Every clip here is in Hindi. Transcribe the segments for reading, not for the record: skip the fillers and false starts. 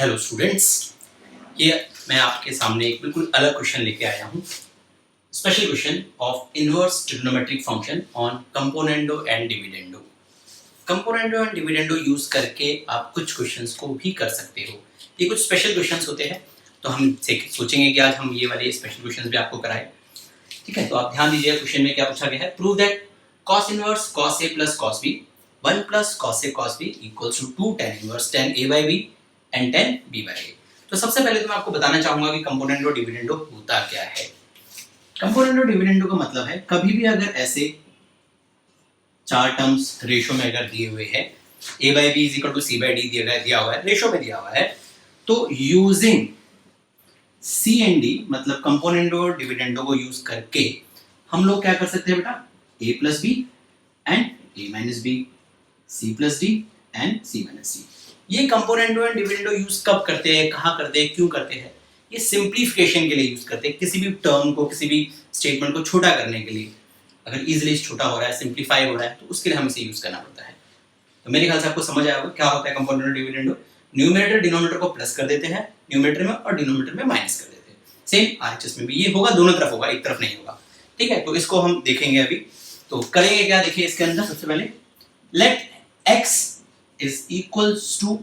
हेलो स्टूडेंट्स, ये मैं आपके सामने एक बिल्कुल अलग क्वेश्चन लेके आया हूँ। Special question of inverse trigonometric function on componendo and dividendo. Componendo and dividendo use करके आप कुछ क्वेश्चंस को भी कर सकते हो। ये कुछ स्पेशल क्वेश्चंस होते हैं, तो हम सोचेंगे कि आज हम ये वाले स्पेशल क्वेश्चंस भी आपको कराएं। ठीक है, तो आप ध्यान दीजिए, क्वेश्चन में क्या पूछा गया है। Prove that cos inverse cos a plus cos b 1 plus cos a cos b equals to 2 tan inverse tan a by b and tan b by a। तो सबसे पहले तो मैं आपको बताना चाहूंगा कि कंपोनेंडो डिविडेंडो होता क्या है। कंपोनेंडो डिविडेंडो का मतलब है कभी भी अगर ऐसे चार टर्म्स रेशो में अगर दिए हुए हैं, a by b is equal to c by d दिया हुआ है, रेशो में दिया हुआ है, तो यूजिंग c एंड d मतलब कंपोनेंडो डिविडेंडो को यूज करके हम लोग क्या कर सकते हैं बेटा, a plus b and a minus b, c plus d and c minus c। ये कंपोनेंडो एंड डिविडेंडो यूज कब करते हैं, कहाँ करते हैं, क्यों करते हैं? ये सिंप्लीफिकेशन के लिए यूज करते हैं। किसी भी टर्म को, किसी भी स्टेटमेंट को छोटा करने के लिए, अगर इजीली छोटा हो रहा है, सिंप्लीफाई हो रहा है, तो उसके लिए हमें इसे यूज करना पड़ता है। तो मेरे ख्याल से आपको समझ आया होगा क्या होता है कंपोनेंडो और डिविडेंडो। न्यूमरेटर डिनोमिनेटर को प्लस कर देते हैं न्यूमरेटर में, और डिनोमिनेटर में माइनस कर देते हैं। सेम आरएचएस में भी ये होगा, दोनों तरफ होगा, एक तरफ नहीं होगा। ठीक है, तो इसको हम देखेंगे अभी। तो करेंगे क्या, देखिए इसके अंदर सबसे पहले let x is equals to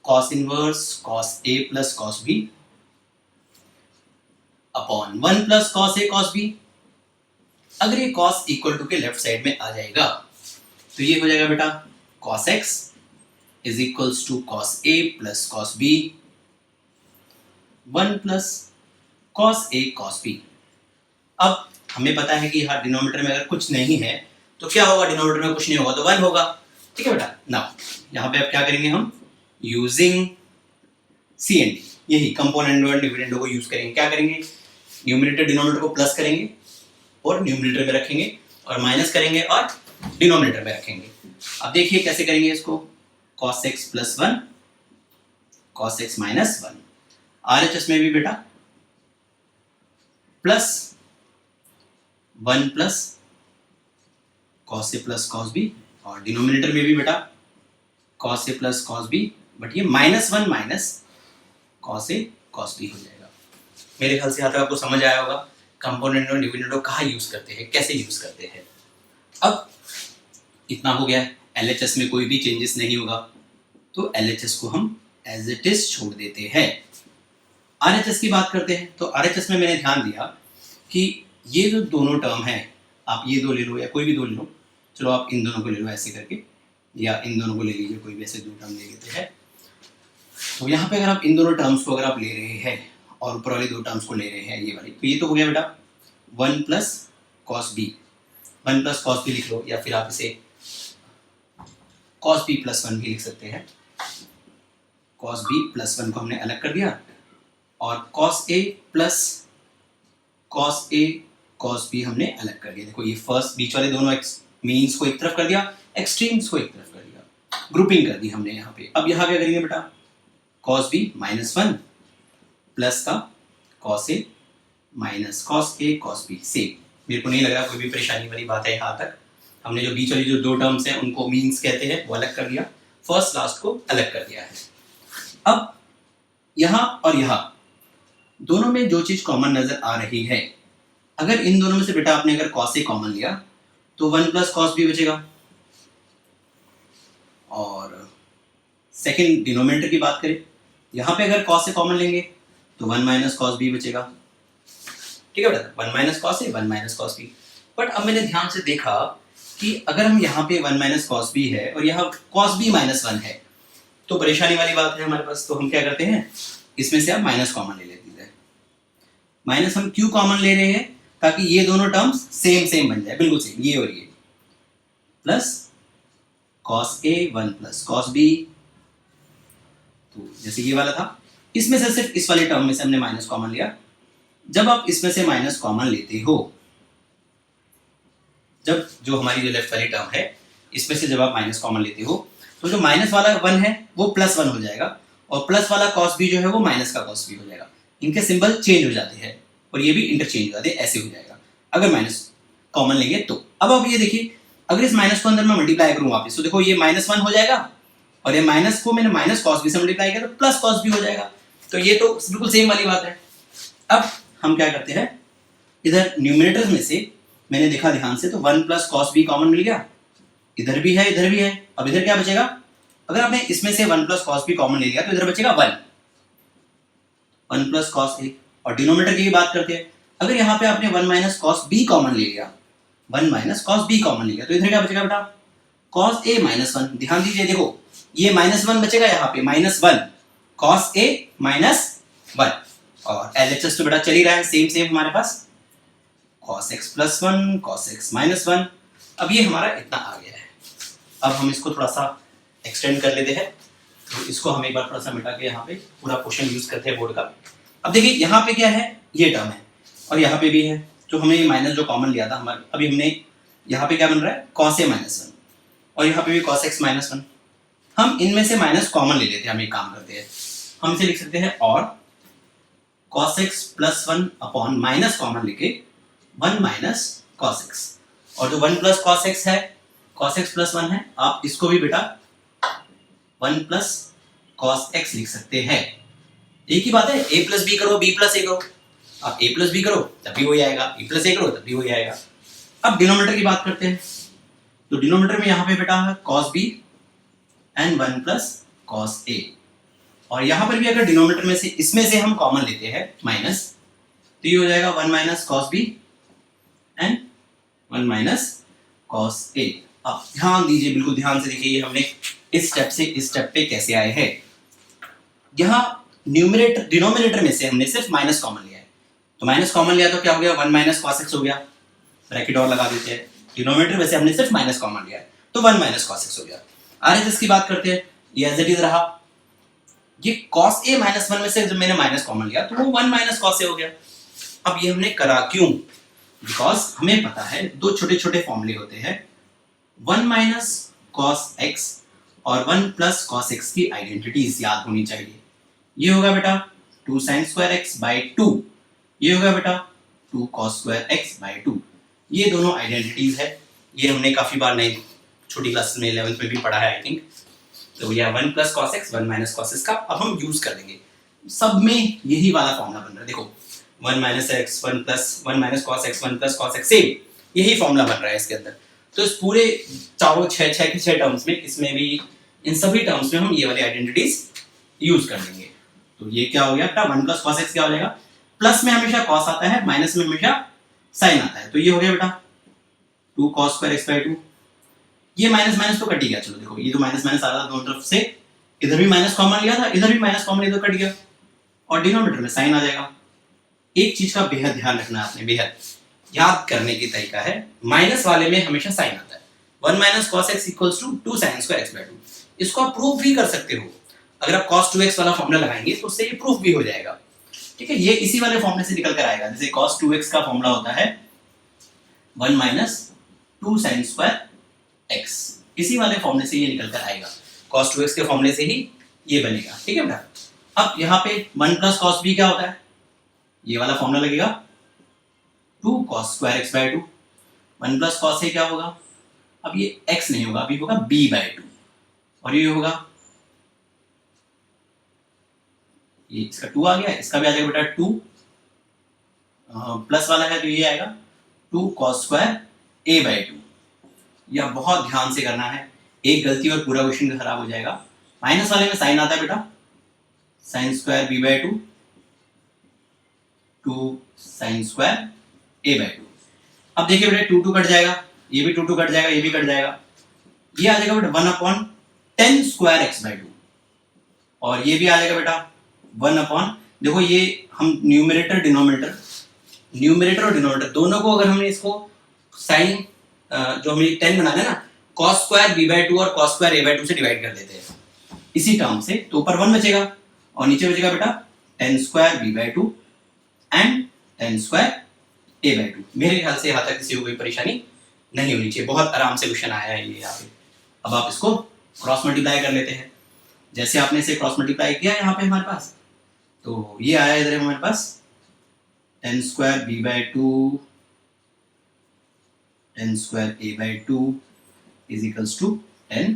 cos inverse cos a plus cos b upon 1 plus cos a cos b। अगर ये cos इक्वल टू के लेफ्ट साइड में आ जाएगा तो ये हो जाएगा बेटा cos x is equals to cos a plus cos b 1 plus cos a cos b। अब हमें पता है कि यहाँ डिनोमिनेटर में अगर कुछ नहीं है तो क्या होगा, डिनोमिनेटर में कुछ नहीं होगा तो 1 होगा। ठीक है बेटा, नाउ यहाँ पे अब क्या करेंगे हम, यूजिंग सी एंड डी, यही कंपोनेंडो एंड डिविडेंडो को यूज करेंगे। क्या करेंगे, न्यूमरेटर डिनोमिनेटर को प्लस करेंगे और न्यूमरेटर में रखेंगे, और माइनस करेंगे और डिनोमिनेटर में रखेंगे। अब देखिए कैसे करेंगे इसको, cos x plus 1 cos x minus 1। RHS में भी बेटा plus 1 plus cos a plus cos b, और डिनोमिनेटर में भी बेटा cos a plus cos b, but ये -1 minus cos a cos b हो जाएगा। मेरे ख्याल से यहाँ तक आपको समझ आया होगा कंपोनेंडो और डिविडेंडो कहाँ यूज करते हैं, कैसे यूज करते हैं। अब इतना हो गया है, एलएचएस में कोई भी चेंजेस नहीं होगा, तो एलएचएस को हम एज इट इज छोड़ देते हैं। आरएचएस की बात करते हैं। तो आरएचएस में मैंने ध्यान दिया कि ये जो दोनों टर्म है, आप ये दो ले लो या कोई भी दो ले लो, चलो आप इन दोनों को ले लो ऐसे करके, या इन दोनों को ले लीजिए, कोई भी ऐसे दो टर्म ले लेते हैं। तो यहाँ पे अगर आप इन दोनों टर्म्स को अगर आप ले रहे हैं और ऊपर वाली दो टर्म्स को ले रहे हैं, ये वाली, तो ये तो हो गया बेटा 1 plus cos b, 1 plus cos b लिख लो, या फिर आप इसे cos b प्लस 1 भी लिख सकते हैं। cos b प्लस 1 को हमने अलग कर दिया, और cos a plus cos a cos b हमने अलग कर दिया। देखो ये फर्स्ट बीच वाले दोनों मीन्स को एक तरफ कर दिया, एक्सट्रीम्स को एक तरफ कर दिया, ग्रुपिंग कर दी हमने यहाँ पे। अब यहाँ पे करेंगे बेटा cos b माइनस 1 प्लस का cos a minus cos a cos b। Same, मेरे को नहीं लग रहा कोई भी परेशानी वाली बात है। यहाँ तक हमने जो बीच वाली जो दो टर्म्स हैं उनको मीन्स कहते हैं, वो अलग कर दिया, फर्स्ट लास्ट को अलग कर दिया है। अब यहाँ और यहाँ दोनों में जो चीज कॉमन नजर आ रही है, अगर इन दोनों में से बेटा आपने अगर cos a कॉमन लिया तो 1 प्लस cos b बचेगा, और सेकंड डिनोमिनेटर की बात करें, यहाँ पे अगर cos a कॉमन लेंगे तो 1 माइनस cos b बचेगा। ठीक है बेटा, 1 minus cos a 1 minus cos b। But अब मैंने ध्यान से देखा कि अगर हम यहाँ पे 1 माइनस cos b है और यहाँ cos b माइनस 1 है, तो परेशानी वाली बात है हमारे पास। तो हम क्या करते हैं, इसमें से आप माइनस कॉमन ले लेते हैं। माइनस हम क्यों कॉमन ले रहे हैं, ताकि ये दोनों टर्म्स सेम सेम बन जाए, बिल्कुल सेम, ये और ये, plus cos a 1 plus cos b। तो जैसे ये वाला था, इसमें से सिर्फ इस वाले टर्म में से हमने माइनस कॉमन लिया। जब आप इसमें से माइनस कॉमन लेते हो, जब जो हमारी जो लेफ्ट वाली टर्म है इसमें से जब आप माइनस कॉमन लेते हो, तो जो माइनस वाला 1 है वो प्लस 1 हो जाएगा, और प्लस वाला cos b जो है वो माइनस का cos b हो जाएगा। इनके सिंबल चेंज हो जाते हैं और ये भी इंटरचेंज हो जाते हैं, ऐसे हो जाएगा अगर माइनस कॉमन लेंगे तो। अब आप ये देखिए, अगर इस माइनस को अंदर मैं मल्टीप्लाई करूं वापस, तो देखो ये -1 हो जाएगा और ये माइनस को मैंने माइनस कॉस बी से मल्टीप्लाई किया तो प्लस कॉस बी हो जाएगा। तो ये तो बिल्कुल सेम वाली बात है। अब हम क्या करते हैं, इधर न्यूमरेटर में से मैंने देखा ध्यान से तो 1 प्लस कॉस बी कॉमन मिल गया, इधर भी है इधर भी है। अब इधर क्या बचेगा, अगर आपने इसमें से 1 प्लस कॉस बी कॉमन ले लिया तो इधर बचेगा 1 प्लस कॉस ए। और डिनोमिनेटर की भी बात करते हैं, अगर यहाँ पे आपने 1 माइनस कॉस बी कॉमन ले लिया, 1 माइनस कॉस बी कॉमन ले लिया तो इधर क्या बचेगा बेटा, कॉस ए माइनस 1। ध्यान दीजिए, देखो ये -1 बचेगा यहाँ पे, -1 कॉस ए -1। और एलएचएस तो बेटा चल ही रहा है, सेम सेम हमारे पास cos x plus 1 cos x minus 1। अब ये हमारा इतना आ गया है। अब हम इसको थोड़ा सा एक्सटेंड कर लेते हैं, तो इसको हम एक बार थोड़ा सा मिटा के यहाँ पे पूरा क्वेश्चन यूज करते हैं बोर्ड का। अब देखिए यहाँ पे क्या है, ये टर्म है और यहाँ पे भी है, जो हमने ये माइनस जो कॉमन लिया था हमारे, अभी हमने यहाँ पे क्या बन रहा है cos a माइनस 1 और यहाँ पे भी cos x माइनस 1। हम इनमें से माइनस कॉमन ले लेते हैं, हम एक काम करते हैं, हम इसे लिख सकते हैं और cos x plus 1 upon minus common लेके 1 माइनस cos x, और जो 1 प्लस cos x है, cos x प्लस 1 है, आप इसको भी बेटा 1 प्लस cos x लिख सकते हैं। एक ही बात है, a प्लस बी करो, b प्लस a करो, आप a प्लस बी करो तब भी वही आएगा, b प्लस a करो तब भी वही आएगा। अब डिनोमिनेटर की बात करते हैं, तो डिनोमिनेटर में यहाँ पे बेटा है cos b and 1 plus cos a, और यहाँ पर भी अगर डिनोमिनेटर में से इसमें से हम कॉमन लेते हैं माइनस, तो ये हो जाएगा 1 minus cos b and 1 minus cos a। अब ध्यान दीजिए, बिल्कुल ध्यान से देखिए, ये हमने इस स्टेप से इस स्टेप पे कैसे आए हैं। यहाँ न्यूमरेटर डिनोमिनेटर में से हमने सिर्फ माइनस कॉमन लिया है, तो माइनस कॉमन लिया तो क्या हो गया, 1 माइनस cos x हो गया, ब्रैकेट और लगा देते हैं। डिनोमिनेटर में से हमने सिर्फ माइनस कॉमन लिया है तो 1 माइनस cos x हो गया। आरएचएस की बात करते हैं, ये एज इट इज रहा, ये cos a माइनस 1 में से जब मैंने माइनस कॉमन लिया तो वो 1 माइनस cos a हो गया। अब ये हमने करा क्यों, बिकॉज हमें पता है दो छोटे छोटे फॉर्मूले होते हैं, 1 माइनस cos x और 1 प्लस cos x की आइडेंटिटीज याद होनी चाहिए। ये होगा बेटा 2 sin स्क्वायर x बाई 2, ये होगा बेटा 2 cos स्क्वायर x बाई 2। ये दोनों आइडेंटिटीज है, ये हमने काफी बार नहीं छोटी क्लास में 11th में भी पढ़ा है आई थिंक। तो यह 1 plus cos x 1 minus cos x का अब हम यूज कर देंगे, सब में यही वाला फॉर्मूला बन रहा है। देखो 1 minus x 1 plus 1 minus cos x 1 plus cos x, same यही फॉर्मूला बन रहा है इसके अंदर। तो इस पूरे चारों छह के छह टर्म्स में, इसमें भी इन सभी टर्म्स में हम ये वाली आइडेंटिटीज यूज कर लेंगे। तो ये क्या हो गया बेटा, 1 प्लस cos x क्या हो जाएगा, प्लस में हमेशा cos आता है, माइनस में हमेशा sin आता है, तो ये हो गया बेटा 2 cos स्क्वायर x बाई 2। ये माइनस माइनस तो कट ही गया, चलो देखो ये तो माइनस माइनस आ रहा था दोनों तरफ से, इधर भी माइनस कॉमन लिया था, इधर भी माइनस कॉमन लिया तो कट गया, और डिनोमिनेटर में sin आ जाएगा। एक चीज का बेहद ध्यान रखना है आपने, बेहद याद करने की तरीका है, माइनस वाले में हमेशा sin आता है। 1 minus cos x equals to 2 sin square x by 2, इसको आप प्रूफ भी कर सकते हो, अगर आप cos 2x वाला फॉर्मूला लगाएंगे तो उससे ये प्रूफ भी हो जाएगा। ठीक है, ये इसी वाले फॉर्मूले से निकल कर आएगा, जैसे cos 2x का फॉर्मूला होता है 1 माइनस 2 sin स्क्वायर x, इसी वाले फॉर्मूले से ये निकल कर आएगा, cos 2x के फॉर्मूले से ही ये बनेगा। ठीक है बेटा, अब यहाँ पे 1 प्लस cos b क्या होता है, ये वाला फॉर्मूला लगेगा 2 cos square x by 2, 1 plus cos a क्या होगा, अब ये x नहीं होगा, अभी होगा b बाई 2, और ये होगा, ये इसका 2 आ गया, इसका भी आ जाएगा बेटा 2, प्लस वाला है तो ये आएगा 2 cos स्क्वायर a बाई 2। यह बहुत ध्यान से करना है, एक गलती और पूरा क्वेश्चन खराब हो जाएगा। माइनस वाले में साइन आता है बेटा, sine square b by 2, 2 sin square a by 2। अब देखिए बेटा 2 2 कट जाएगा, ये भी 2 2 कट जाएगा, ये भी कट जाएगा, ये आ जाएगा बेटा 1 अपॉन 10 स्क्वायर x बाई 2, और ये भी आ जाएगा बेटा 1 अपॉन, देखो ये हम न्यूमरेटर और डिनोमिनेटर दोनों को अगर हमने इसको साइन जो हमें 10 बनाना है ना, cos स्क्वायर b बाई 2 और cos स्क्वायर a बाई 2 से डिवाइड कर देते हैं इसी टर्म से, तो ऊपर 1 बचेगा और नीचे बचेगा बेटा 10 square b by 2 and 10 square a by 2। मेरे ख्याल से यहाँ तक किसी को कोई परेशानी नहीं होनी चाहिए, बहुत आराम से क्वेश्चन आया है ये यहाँ पे। अब आप इसको क्रॉस मल्टीप्लाई कर लेते हैं, जैसे आपने इसे क्रॉस मल्टीप्लाई किया यहाँ पे हमारे पास, तो ये आया इधर हमारे पास 10 square b by 2 10 square a by 2 is equals to 10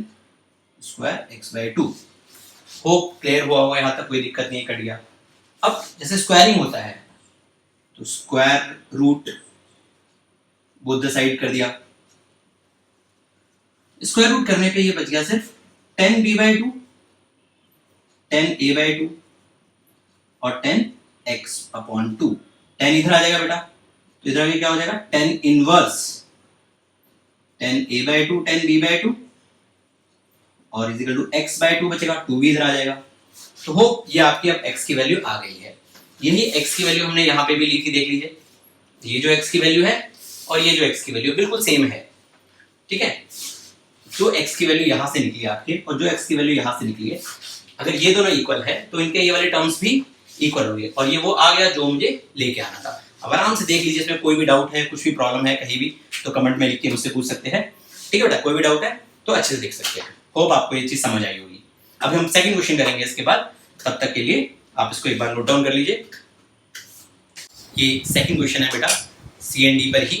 square x by two. Hope clear हुआ होगा यहाँ तक, कोई दिक्कत नहीं, कट गया। अब जैसे स्क्वायरिंग होता है तो square root both the side कर दिया। स्क्वायर रूट करने पे ये बच गया सिर्फ 10b/2, 10a/2 और 10x/2। 10 इधर आ जाएगा बेटा, तो इधर आगे क्या हो जाएगा 10 इनवर्स 10a/2 10b/2 और इज इक्वल टू x/2 बचेगा, 2 भी इधर आ जाएगा। तो होप ये आपकी अब x की वैल्यू आ गई है। यही x की वैल्यू हमने यहाँ पे भी लिखी, देख लीजिए, ये जो x की वैल्यू है और ये जो x की वैल्यू बिल्कुल सेम है, ठीक है। जो x की वैल्यू यहाँ से निकली आपके और जो x की वैल्यू यहाँ से निकली है, अगर ये दोनों इक्वल है तो इनके ये वाले टर्म्स भी इक्वल होंगे और ये वो आ गया जो मुझे लेके आना था। अब आराम से देख लीजिए, इसमें कोई भी डाउट है, कुछ भी प्रॉब्लम है कहीं भी, तो कमेंट में लिख के मुझसे पूछ सकते हैं, ठीक है बेटा। कोई भी डाउट है तो अच्छे से देख सकते हैं। होप आपको ये चीज समझ आई होगी। अब हम सेकंड क्वेश्चन करेंगे इसके बाद, तब तक के लिए आप इसको एक बार नोट डाउन कर लीजिए। ये सेकंड क्वेश्चन है बेटा CND पर ही,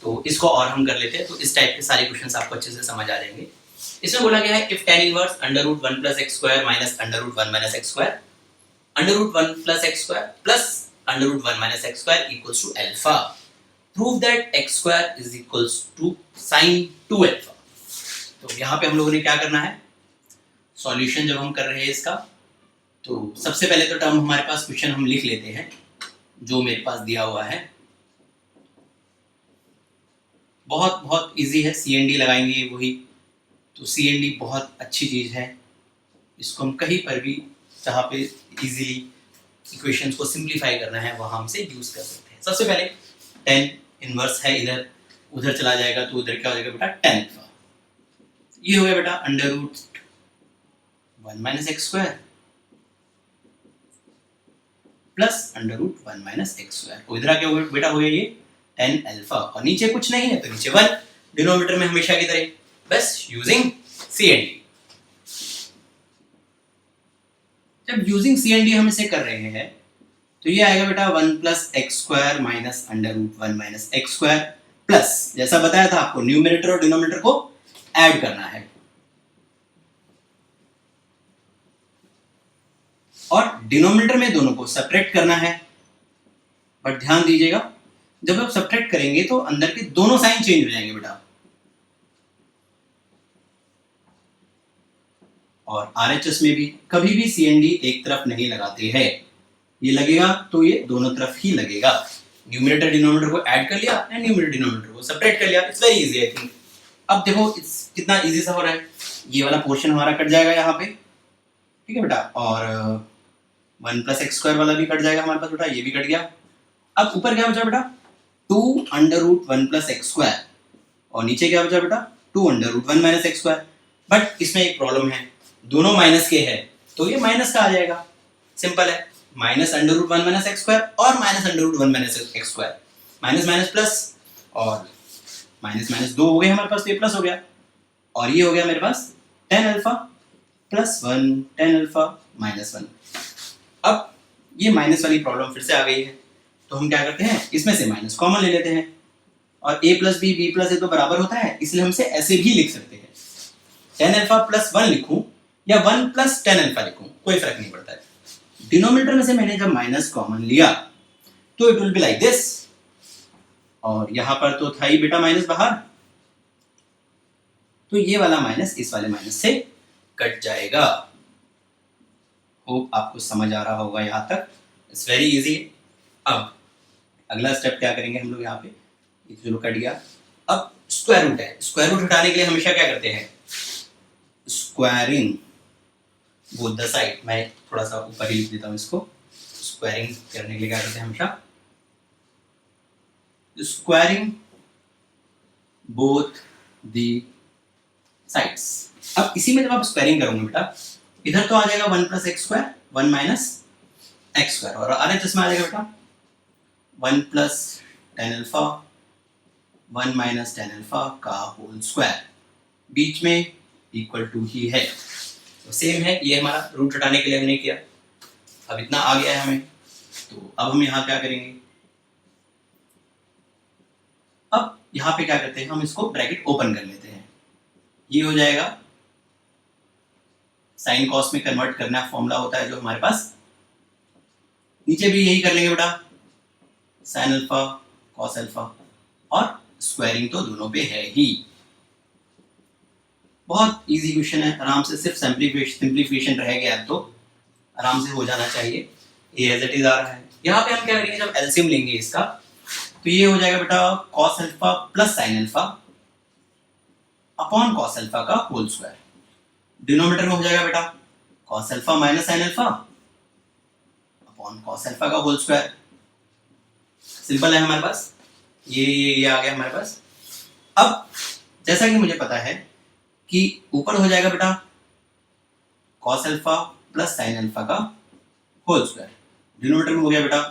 तो इसको और हम कर लेते हैं, तो इस टाइप के सारे क्वेश्चंस आपको अच्छे से समझ आ जाएंगे। इसमें बोला गया है if tan inverse √1 + x² - √1 - x² √1 + x² + √1 - x² = alpha, prove that x² = sin 2 alpha। तो यहाँ पे हम लोगों ने क्या करना है, सॉल्यूशन जब हम कर रहे हैं इसका, तो सबसे पहले तो टर्म हमारे पास क्वेश्चन हम लिख लेते हैं जो मेरे पास दिया हुआ है। बहुत बहुत इजी है, CND लगाएंगे वही, तो CND बहुत अच्छी चीज है, इसको हम कहीं पर भी जहाँ पे इजीली इक्वेशंस को सिंप्लीफाई करना है वहां हमसे यूज कर सकते हैं। सबसे पहले tan इनवर्स है, इधर उधर चला जाएगा तो उधर क्या हो जाएगा बेटा tan अल्फा। ये हो गया बेटा √1 - x² प्लस √1 - x²। तो इधर क्या हो गया बेटा, हो गया ये tan अल्फा और नीचे कुछ नहीं है तो नीचे 1, डिनोमिनेटर में हमेशा की तरह बस यूजिंग CND। जब यूजिंग CND हम इसे कर रहे हैं तो ये आएगा बेटा 1 + x² - √1 - x² प्लस, जैसा बताया था आपको, न्यूमरेटर और डिनोमिनेटर को ऐड करना है और डिनोमिनेटर में दोनों को सब्ट्रैक्ट करना है। बट ध्यान दीजिएगा, जब आप सब्ट्रैक्ट करेंगे तो अंदर के दोनों साइन चेंज हो जाएंगे बेटा, और RHS में भी कभी भी CND एक तरफ नहीं लगाते हैं, ये लगेगा तो ये दोनों तरफ ही लगेगा। न्यूमरेटर डिनोमिनेटर को ऐड कर लिया एंड न्यूमरेटर डिनोमिनेटर को सब्ट्रैक्ट कर लिया, it's very easy I think. अब देखो कितना इजी सा हो रहा है, ये वाला पोर्शन हमारा कट जाएगा यहाँ पे, ठीक है बेटा, और 1 + x² वाला भी कट जाएगा हमारे पास बेटा, ये भी कट गया। अब ऊपर क्या बचा बेटा 2 √1 + x² और नीचे क्या बचा बेटा 2 √1 - x²। बट इसमें एक प्रॉब्लम है, दोनों माइनस के है तो ये माइनस का आ जाएगा, सिंपल है, -√1 - x² और -√1 - x², माइनस माइनस प्लस और माइनस माइनस 2 हो गए हमारे पास, तो ये प्लस हो गया और ये हो गया मेरे पास tan अल्फा +1 tan अल्फा -1। अब ये माइनस वाली प्रॉब्लम फिर से आ गई है, तो हम क्या करते हैं, इसमें से माइनस कॉमन ले लेते हैं और a + b b + a तो बराबर होता है, इसलिए हमसे ऐसे भी लिख सकते हैं, tan अल्फा +1 लिखूं या 1 + tan अल्फा लिखूं, कोई फर्क नहीं पड़ता है। डिनोमिनेटर में से मैंने जब माइनस कॉमन लिया तो it will be like this, और यहां पर तो था ही बेटा माइनस बाहर, तो ये वाला माइनस इस वाले माइनस से कट जाएगा। होप आपको समझ आ रहा होगा यहाँ तक, इट्स वेरी इजी। अब अगला स्टेप क्या करेंगे हम लोग, यहाँ पे ये जो कट गया, अब स्क्वायर रूट है, स्क्वायर रूट हटाने के लिए हमेशा क्या करते हैं, स्क्वायरिंग बोथ द साइड। मैं थोड़ा सा ऊपर ही लिख देता हूँ इसको, स्क्वायरिंग करने के लिए क्या करते हैं हमेशा, स्क्वायरिंग बोथ द साइड्स। अब इसी में जब आप स्क्वायरिंग करोगे बेटा, इधर तो आ जाएगा 1 + x², 1 - x² और RHS में आ जाएगा बेटा 1 + tan अल्फा 1 - tan अल्फा का होल स्क्वायर, बीच में इक्वल टू ही है, तो सेम है, ये हमारा रूट हटाने के लिए हमने किया। अब इतना आ गया है हमें, तो अब हम यहाँ क्या करेंगे, अब यहाँ पे क्या करते हैं, हम इसको ब्रैकेट ओपन कर लेते हैं, ये हो जाएगा साइन कॉस में कन्वर्ट करना फॉर्मूला होता है जो हमारे पास, नीचे भी यही कर लेंगे बेटा, साइन अल्फा कॉस अल्फा, और स्क्वायरिंग तो दोनों पे है ही। बहुत इजी क्वेश्चन है, आराम से सिर्फ सिंप्लीफिकेशन रह गया तो आराम से हो जाना चाहिए। ये एज इट इज आ रहा है। यहाँ पे हम क्या करेंगे, जब एलसीएम लेंगे इसका तो ये हो जाएगा बेटा cos alpha plus sine alpha upon cos alpha का होल स्क्वायर। डिनोमिनेटर में हो जाएगा बेटा cos alpha minus sine alpha upon cos alpha का होल स्क्वायर। सिंपल है हमारे पास, ये आ गया हमारे पास। अब जैसा कि मुझे पता है कि ऊपर हो जाएगा बेटा cos alpha plus sine alpha का होल स्क्वायर, डिनोमिनेटर में हो गया बेटा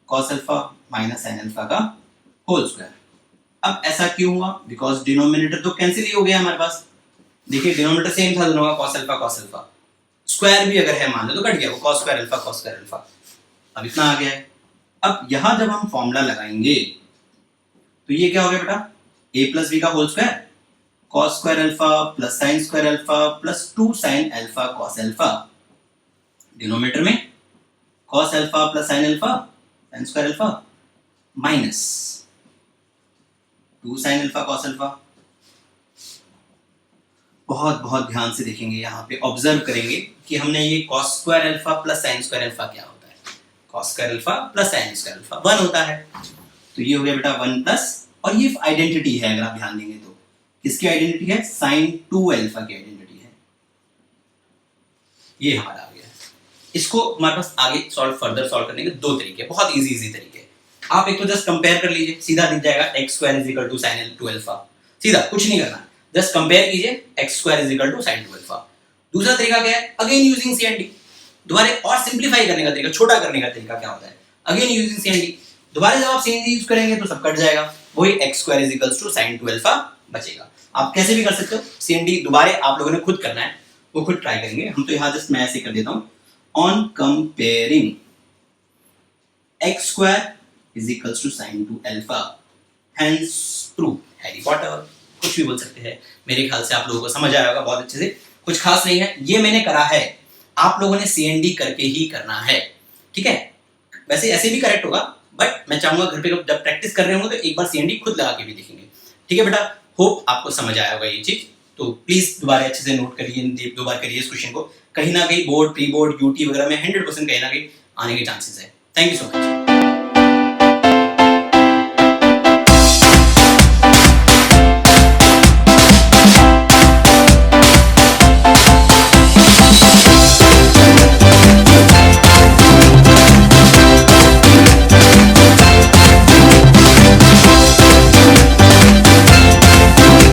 cos alpha minus sine alpha का होल स्क्वायर। अब ऐसा क्यों हुआ, बिकॉज डिनोमिनेटर तो कैंसिल ही हो गया हमारे पास। देखिए डिनोमिनेटर सेम था दोनों का, कॉस अल्फा, स्क्वायर भी अगर है मान लो तो कट गया, वो कॉस स्क्वायर अल्फा। अब इतना आ गया है। अब यहां जब हम फॉर्मूला लगाएंगे तो ये क्या हो गया बेटा, a प्लस बी का whole square cos square alpha plus sine square alpha plus 2 sine alpha cos alpha, denominator में cos alpha plus sine alpha sine square alpha minus 2 sine alpha cos alpha. बहुत बहुत ध्यान से देखेंगे, यहाँ पे ऑब्जर्व करेंगे कि हमने ये cos square alpha plus sine square alpha क्या होता है, cos square alpha plus sine square alpha 1 होता है। तो ये हो गया बेटा 1 प्लस, और ये आइडेंटिटी है, अगर आप ध्यान देंगे तो किसकी आइडेंटिटी है, साइन 2 अल्फा की आइडेंटिटी है। ये हमारा आ गया। इसको हमारे पास आगे फर्दर सॉल्व करने के दो तरीके, बहुत इजी तरीके। आप एक तो जस्ट कंपेयर कर लीजिए, सीधा दिख जाएगा x square is equal to sine 2 alpha, सीधा कुछ नहीं करना, जस्ट कंपेयर कीजिए x square is equal to sine 2 alpha. दूसरा तरीका क्या है, अगेन यूजिंग CND, दोबारा और सिंपलीफाई करने का तरीका, छोटा करने का तरीका क्या होता है, अगेन यूजिंग CND। दोबारा जब आप CND यूज करेंगे तो सब कट जाएगा, वही x square is equal to sine 2 alpha बचेगा। आप कैसे भी कर सकते हो, CND दोबारा आप लोगों ने खुद करना है, वो खुद ट्राई करेंगे। हम तो यहाँ जस्ट मैं ऐसे कर देता हूँ, on comparing x square is equals to sin 2 alpha, hence true। Harry Potter, कुछ भी बोल सकते हैं। मेरे ख्याल से आप लोगों को समझ आया होगा बहुत अच्छे से, कुछ खास नहीं है, ये मैंने करा है, आप लोगों ने CND करके ही करना है, ठीक है। वैसे ऐसे भी करेक्ट होगा, बट मैं चाहूंगा घर पे जब प्रैक्टिस कर रहे होंगे तो एक बार CND खुद लगा के भी देखेंगे, ठीक है बेटा। होप आपको समझ आया होगा ये चीज, तो प्लीज दोबारा अच्छे से नोट करिए, दो बार करिए इस क्वेश्चन को, कहीं ना कहीं बोर्ड, प्री बोर्ड, यूटी वगैरह में 100% कहीं ना कहीं आने के चांसेस है। Thank you so much.